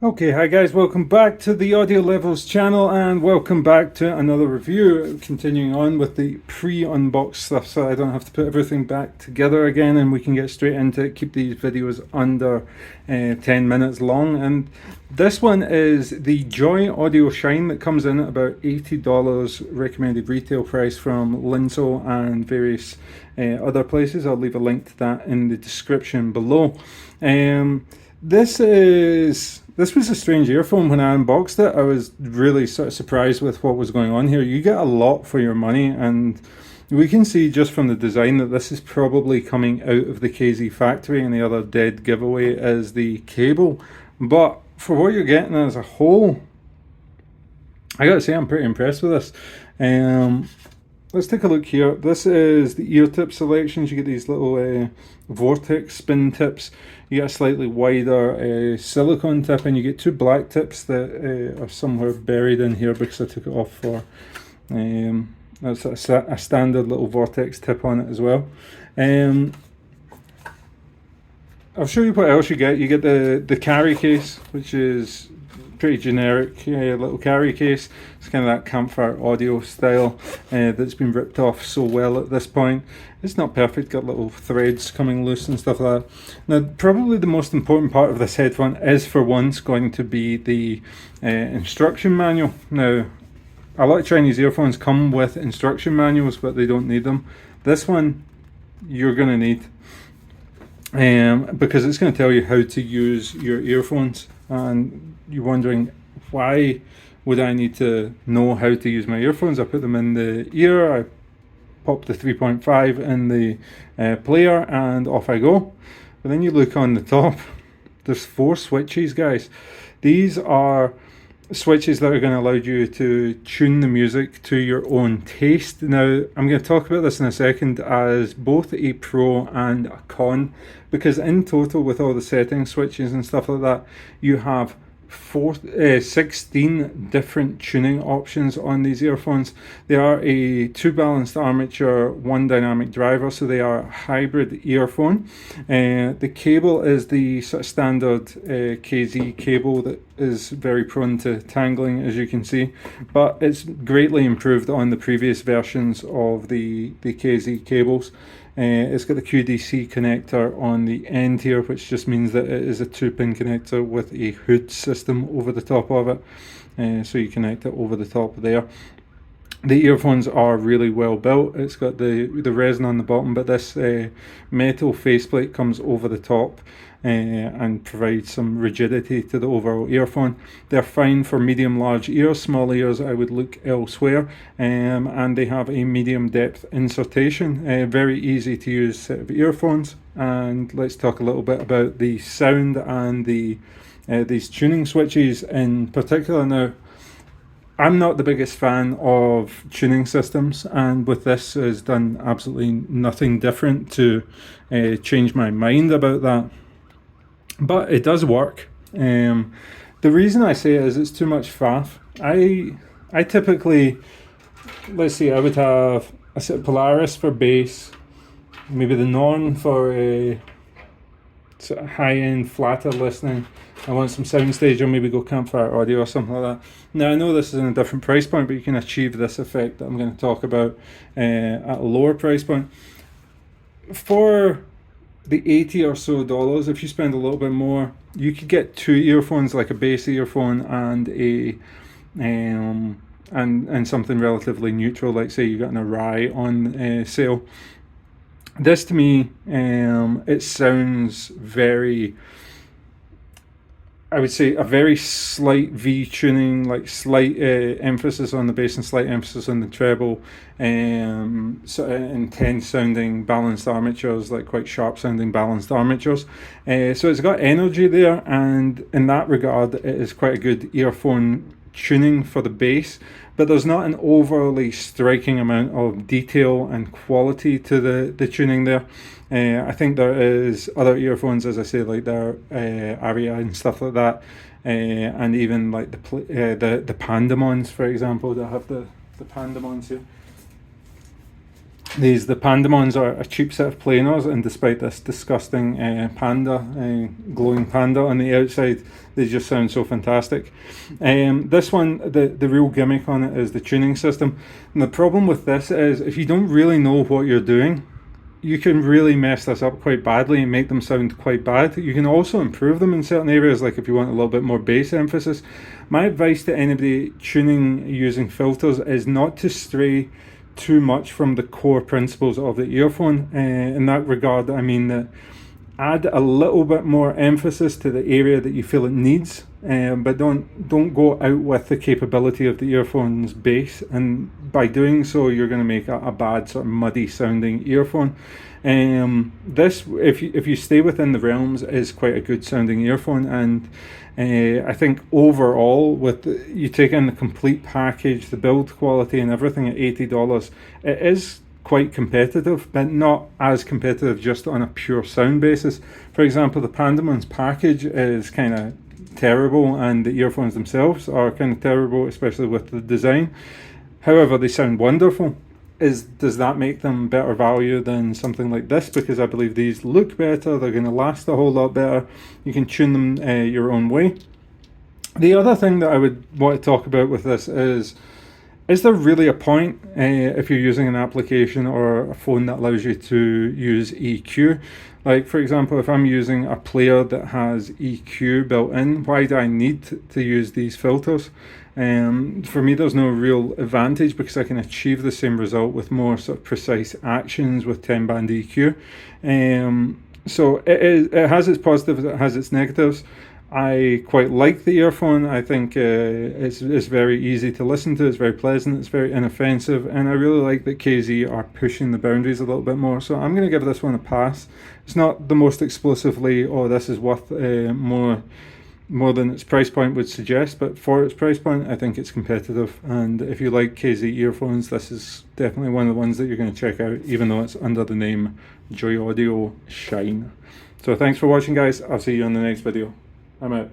Okay, hi guys, welcome back to the Audio Levels channel and welcome back to another review. Continuing on with the pre-unboxed stuff so I don't have to put everything back together again and we can get straight into it. Keep these videos under 10 minutes long. And this one is the Joyodio Shine that comes in at about $80 recommended retail price from Linso and various other places. I'll leave a link to that in the description below. This was a strange earphone. When I unboxed it, I was really sort of surprised with what was going on here. You get a lot for your money, and we can see just from the design that this is probably coming out of the KZ factory, and the other dead giveaway is the cable. But for what you're getting as a whole, I gotta say I'm pretty impressed with this. Let's take a look here. This is the ear tip selections. You get these little vortex spin tips. You get a slightly wider silicone tip, and you get two black tips that are somewhere buried in here because I took it off for that's a standard little vortex tip on it as well. I'll show you what else you get. You get the carry case, which is pretty generic little carry case. It's kind of that campfire audio style that's been ripped off so well at this point. It's not perfect, got little threads coming loose and stuff like that. Now, probably the most important part of this headphone is for once going to be the instruction manual. Now, a lot of Chinese earphones come with instruction manuals, but they don't need them. This one, you're going to need. Because it's going to tell you how to use your earphones, and you're wondering, why would I need to know how to use my earphones? I put them in the ear, I pop the 3.5 in the player, and off I go. But then you look on the top, there's 4 switches, guys. These are switches that are going to allow you to tune the music to your own taste. Now, I'm going to talk about this in a second as both a pro and a con, because in total, with all the setting switches and stuff like that, you have 16 different tuning options on these earphones. They are a 2 balanced armature, 1 dynamic driver, so they are a hybrid earphone. The cable is the sort of standard KZ cable that is very prone to tangling, as you can see, but it's greatly improved on the previous versions of the KZ cables. It's got the QDC connector on the end here, which just means that it is a 2-pin connector with a hood system over the top of it. So you connect it over the top there. The earphones are really well built. It's got the resin on the bottom, but this metal faceplate comes over the top and provides some rigidity to the overall earphone. They're fine for medium large ears. Small ears I would look elsewhere. And they have a medium depth insertion. Very easy to use set of earphones. And let's talk a little bit about the sound and these tuning switches in particular. Now, I'm not the biggest fan of tuning systems, and with this has done absolutely nothing different to change my mind about that. But it does work. The reason I say it is it's too much faff. I typically, let's see, I would have a set of Polaris for bass, maybe the Norn for a sort of high-end flatter listening. I want some soundstage, or maybe go campfire audio or something like that. Now, I know this is in a different price point, but you can achieve this effect that I'm going to talk about at a lower price point. For the $80 or so, if you spend a little bit more, you could get 2 earphones, like a bass earphone and a and something relatively neutral, like say you got an Arai on sale. This to me, it sounds very, I would say, a very slight V tuning, like slight emphasis on the bass and slight emphasis on the treble, sort of intense sounding balanced armatures, like quite sharp sounding balanced armatures. So it's got energy there, and in that regard, it is quite a good earphone tuning for the bass, but there's not an overly striking amount of detail and quality to the tuning there. I think there is other earphones, as I say, like their Aria and stuff like that, and even like the Pandemons, for example, that have the Pandemons here. The Pandamons are a cheap set of planers, and despite this disgusting glowing panda on the outside, they just sound so fantastic. This one, the real gimmick on it is the tuning system. And the problem with this is if you don't really know what you're doing, you can really mess this up quite badly and make them sound quite bad. You can also improve them in certain areas, like if you want a little bit more bass emphasis. My advice to anybody tuning using filters is not to stray too much from the core principles of the earphone. In that regard, I mean that add a little bit more emphasis to the area that you feel it needs, but don't go out with the capability of the earphone's bass, and by doing so you're going to make a bad sort of muddy sounding earphone. This, if you stay within the realms, is quite a good sounding earphone, and I think overall, you take in the complete package, the build quality and everything at $80, it is quite competitive, but not as competitive just on a pure sound basis. For example, the Pandamon's package is kind of terrible, and the earphones themselves are kind of terrible, especially with the design. However, they sound wonderful. Does that make them better value than something like this? Because I believe these look better, they're going to last a whole lot better. You can tune them your own way. The other thing that I would want to talk about with this is there really a point if you're using an application or a phone that allows you to use EQ? Like, for example, if I'm using a player that has EQ built in, why do I need to use these filters? For me, there's no real advantage because I can achieve the same result with more sort of precise actions with 10-band EQ. So it has its positives, it has its negatives. I quite like the earphone. I think it's very easy to listen to, it's very pleasant, it's very inoffensive, and I really like that KZ are pushing the boundaries a little bit more. So I'm going to give this one a pass. It's not the most explosively, oh, this is worth more than its price point would suggest, but for its price point, I think it's competitive. And if you like KZ earphones, this is definitely one of the ones that you're going to check out, even though it's under the name Joyodio Shine. So thanks for watching, guys. I'll see you in the next video. I'm out.